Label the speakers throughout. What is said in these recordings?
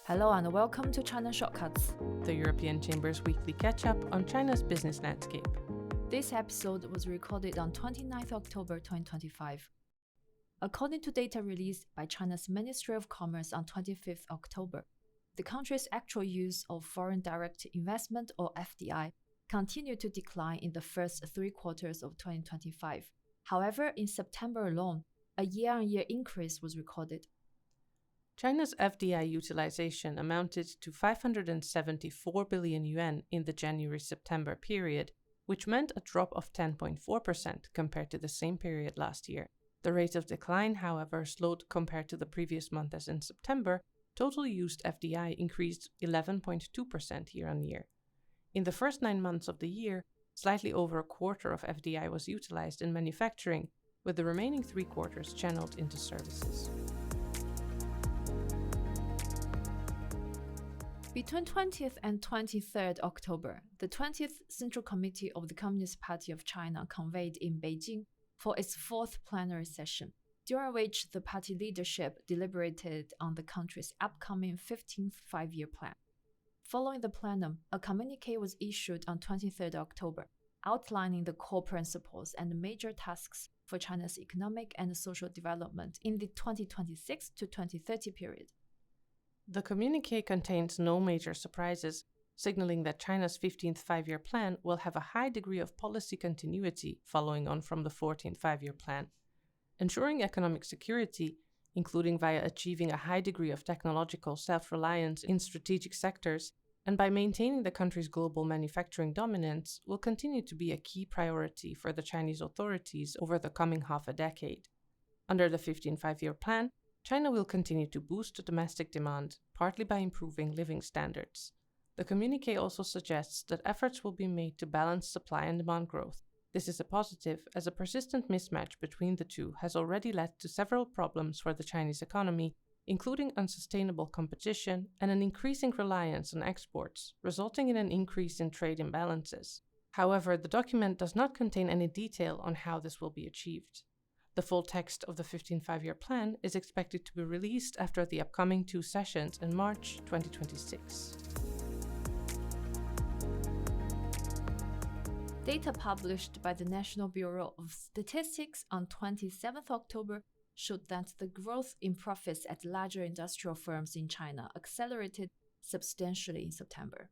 Speaker 1: Hello and welcome to China Shortcuts,
Speaker 2: the European Chamber's weekly catch-up on China's business landscape.
Speaker 1: This episode was recorded on 29th October 2025. According to data released by China's Ministry of Commerce on 25th October, the country's actual use of foreign direct investment or FDI continued to decline in the first 3 quarters of 2025. However, in September alone, a year-on-year increase was recorded.
Speaker 2: China's FDI utilization amounted to 574 billion yuan in the January-September period, which meant a drop of 10.4% compared to the same period last year. The rate of decline, however, slowed compared to the previous month, as in September, total used FDI increased 11.2% year-on-year. In the first 9 months of the year, slightly over a quarter of FDI was utilized in manufacturing, with the remaining 3 quarters channeled into services.
Speaker 1: Between 20th and 23rd October, the 20th Central Committee of the Communist Party of China convened in Beijing for its 4th plenary session, during which the party leadership deliberated on the country's upcoming 15th five-year plan. Following the plenum, a communique was issued on 23rd October, outlining the core principles and major tasks for China's economic and social development in the 2026 to 2030 period.
Speaker 2: The Communiqué contains no major surprises, signaling that China's 15th five-year plan will have a high degree of policy continuity following on from the 14th five-year plan. Ensuring economic security, including via achieving a high degree of technological self-reliance in strategic sectors, and by maintaining the country's global manufacturing dominance, will continue to be a key priority for the Chinese authorities over the coming half a decade. Under the 15th five-year plan, China will continue to boost domestic demand, partly by improving living standards. The communiqué also suggests that efforts will be made to balance supply and demand growth. This is a positive, as a persistent mismatch between the two has already led to several problems for the Chinese economy, including unsustainable competition and an increasing reliance on exports, resulting in an increase in trade imbalances. However, the document does not contain any detail on how this will be achieved. The full text of the 15th five-year plan is expected to be released after the upcoming 2 sessions in March 2026.
Speaker 1: Data published by the National Bureau of Statistics on 27th October showed that the growth in profits at larger industrial firms in China accelerated substantially in September.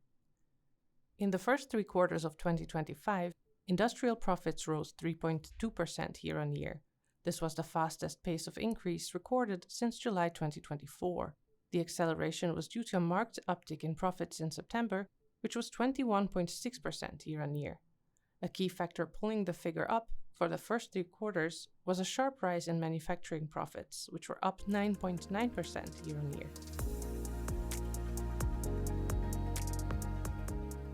Speaker 2: In the first 3 quarters of 2025, industrial profits rose 3.2% year-on-year. This was the fastest pace of increase recorded since July 2024. The acceleration was due to a marked uptick in profits in September, which was 21.6% year-on-year. A key factor pulling the figure up for the first 3 quarters was a sharp rise in manufacturing profits, which were up 9.9% year-on-year.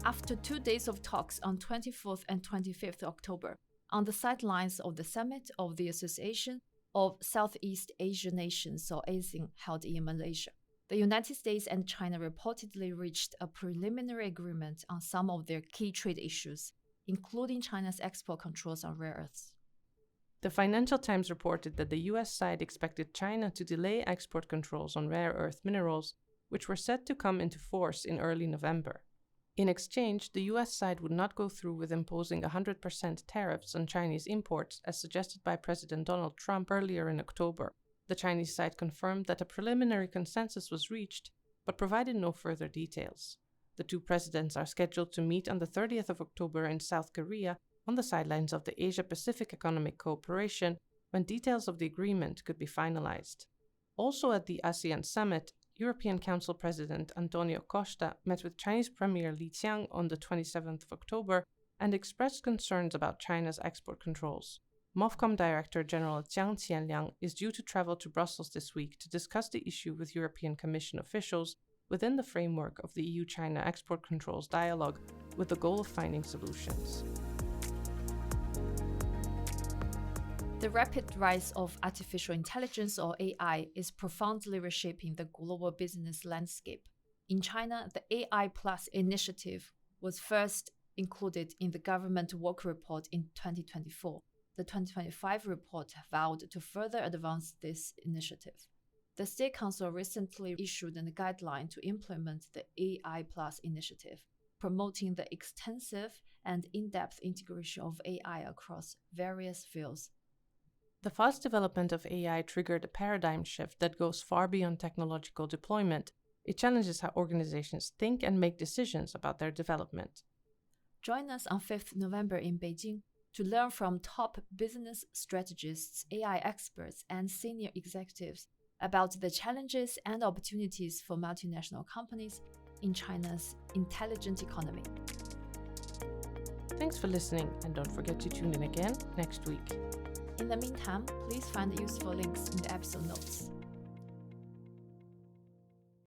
Speaker 1: After 2 days of talks on 24th and 25th October, on the sidelines of the summit of the Association of Southeast Asian Nations, or ASEAN, held in Malaysia, the United States and China reportedly reached a preliminary agreement on some of their key trade issues, including China's export controls on rare earths.
Speaker 2: The Financial Times reported that the US side expected China to delay export controls on rare earth minerals, which were set to come into force in early November. In exchange, the US side would not go through with imposing 100% tariffs on Chinese imports as suggested by President Donald Trump earlier in October. The Chinese side confirmed that a preliminary consensus was reached, but provided no further details. The 2 presidents are scheduled to meet on the 30th of October in South Korea on the sidelines of the Asia-Pacific Economic Cooperation, when details of the agreement could be finalized. Also at the ASEAN summit, European Council President Antonio Costa met with Chinese Premier Li Qiang on the 27th of October and expressed concerns about China's export controls. MOFCOM Director General Jiang Qianliang is due to travel to Brussels this week to discuss the issue with European Commission officials within the framework of the EU-China export controls dialogue, with the goal of finding solutions.
Speaker 1: The rapid rise of artificial intelligence, or AI, is profoundly reshaping the global business landscape. In China, the AI Plus initiative was first included in the government work report in 2024. The 2025 report vowed to further advance this initiative. The State Council recently issued a guideline to implement the AI Plus initiative, promoting the extensive and in-depth integration of AI across various fields.
Speaker 2: The fast development of AI triggered a paradigm shift that goes far beyond technological deployment. It challenges how organizations think and make decisions about their development.
Speaker 1: Join us on 5th November in Beijing to learn from top business strategists, AI experts, and senior executives about the challenges and opportunities for multinational companies in China's intelligent economy.
Speaker 2: Thanks for listening, and don't forget to tune in again next week.
Speaker 1: In the meantime, please find useful links in the episode notes.